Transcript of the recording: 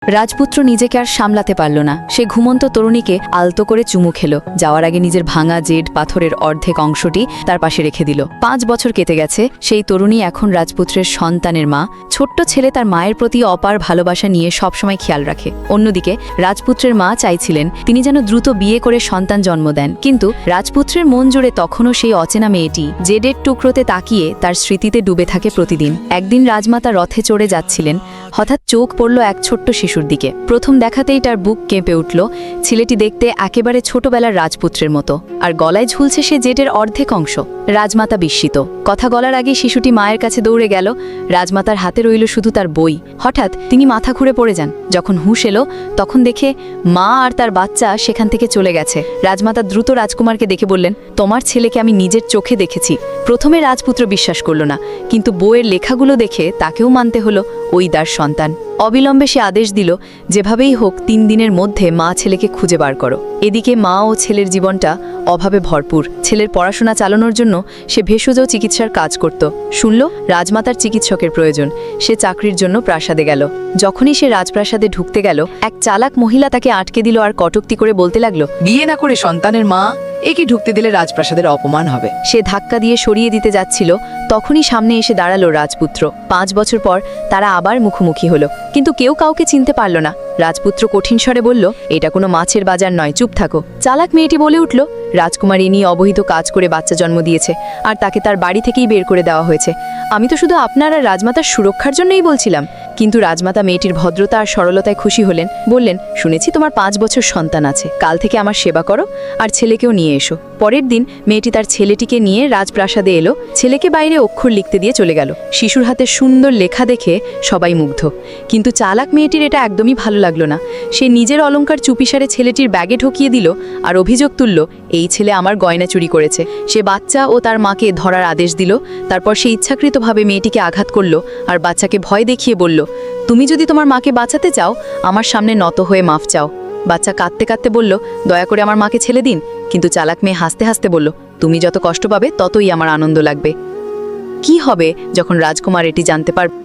রাজপুত্র নিজেকে আর সামলাতে পারল না। সে ঘুমন্ত তরুণীকে আলতো করে চুমু খেল। যাওয়ার আগে নিজের ভাঙা জেড পাথরের অর্ধেক অংশটি তার পাশে রেখে দিল। 5 বছর কেটে গেছে। সেই তরুণী এখন রাজপুত্রের সন্তানের মা। ছোট্ট ছেলে তার মায়ের প্রতি অপার ভালোবাসা নিয়ে সবসময় খেয়াল রাখে। অন্যদিকে রাজপুত্রের মা চাইছিলেন তিনি যেন দ্রুত বিয়ে করে সন্তান জন্ম দেন, কিন্তু রাজপুত্রের মন জুড়ে তখনও সেই অচেনা মেয়েটি জেডের টুকরোতে তাকিয়ে তার স্মৃতিতে ডুবে থাকে প্রতিদিন। একদিন রাজমাতা রথে চড়ে যাচ্ছিলেন। হঠাৎ চোখ পড়ল এক ছোট্ট শিশুর দিকে। প্রথম দেখাতেই তার বুক কেঁপে উঠল। ছেলেটি দেখতে একেবারে ছোটবেলার রাজপুত্রের মতো, আর গলায় ঝুলছে সে জেটের অর্ধেক অংশ। রাজমাতা বিস্মিত। কথা বলার আগে শিশুটি মায়ের কাছে দৌড়ে গেল। রাজমাতার হাতে রইল শুধু তার বই। হঠাৎ তিনি মাথা ঘুরে পড়ে যান। যখন হুঁশ এলো তখন দেখে মা আর তার বাচ্চা সেখান থেকে চলে গেছে। রাজমাতা দ্রুত রাজকুমারকে দেখে বললেন, তোমার ছেলেকে আমি নিজের চোখে দেখেছি। প্রথমে রাজপুত্র বিশ্বাস করল না, কিন্তু বইয়ের লেখাগুলো দেখে তাকেও মানতে হলো ওই তার সন্তান। অবিলম্বে সে আদেশ দিল, যেভাবেই হোক 3 দিনের মধ্যে মা ছেলেকে খুঁজে বার করো। এদিকে মা ও ছেলের জীবনটা অভাবে ভরপুর। ছেলের পড়াশোনা চালানোর জন্য সে ভেষজ চিকিৎসার কাজ করত। শুনল রাজমাতার চিকিৎসকের প্রয়োজন। সে চাকরির জন্য প্রাসাদে গেল। যখনই সে রাজপ্রাসাদে ঢুকতে গেল, এক চালাক মহিলা তাকে আটকে দিল আর কটূক্তি করে বলতে লাগলো, বিয়ে না করে সন্তানের মা একে ঢুকতে দিলে রাজপ্রাসাদের অপমান হবে। সে ধাক্কা দিয়ে সরিয়ে দিতে যাচ্ছিল। তখনই সামনে এসে দাঁড়ালো রাজপুত্র। 5 বছর পর তারা আবার মুখোমুখি হলো, কিন্তু কেউ কাউকে চিনতে পারল না। রাজপুত্র কঠিন স্বরে বলল, এটা কোনো মাছের বাজার নয়, চুপ থাকো। চালাক মেয়েটি বলে উঠল, রাজকুমার ইনি অবহিত কাজ করে বাচ্চা জন্ম দিয়েছে, আর তাকে তার বাড়ি থেকেই বের করে দেওয়া হয়েছে। আমি তো শুধু আপনার আর রাজমাতার সুরক্ষার জন্যই বলছিলাম। কিন্তু রাজমাতা মেয়েটির ভদ্রতা আর সরলতায় খুশি হলেন। বললেন, শুনেছি তোমার 5 বছর সন্তান আছে। কাল থেকে আমার সেবা করো আর ছেলেকেও নিয়ে এসো। পরের দিন মেয়েটি তার ছেলেটিকে নিয়ে রাজপ্রাসাদে এলো। ছেলেকে বাইরে অক্ষর লিখতে দিয়ে চলে গেল। শিশুর হাতে সুন্দর লেখা দেখে সবাই মুগ্ধ, কিন্তু চালাক মেয়েটির এটা একদমই ভালো লাগলো না। সে নিজের অলংকার চুপিসারে ছেলেটির ব্যাগে ঢুকিয়ে দিল আর অভিযোগ তুলল, এই ছেলে আমার গয়না চুরি করেছে। সে বাচ্চা ও তার মাকে ধরার আদেশ দিল। তারপর সে ইচ্ছাকৃতভাবে মেয়েটিকে আঘাত করল আর বাচ্চাকে ভয় দেখিয়ে বলল, তুমি যদি তোমার মাকে বাঁচাতে চাও আমার সামনে নত হয়ে মাফ চাও। বাচ্চা কাঁদতে কাঁদতে বলল, দয়া করে আমার মাকে ছেড়ে দিন। কিন্তু চালাক মেয়ে হাসতে হাসতে বলল, তুমি যত কষ্ট পাবে ততই আমার আনন্দ লাগবে। কি হবে যখন রাজকুমার এটি জানতে পারবে?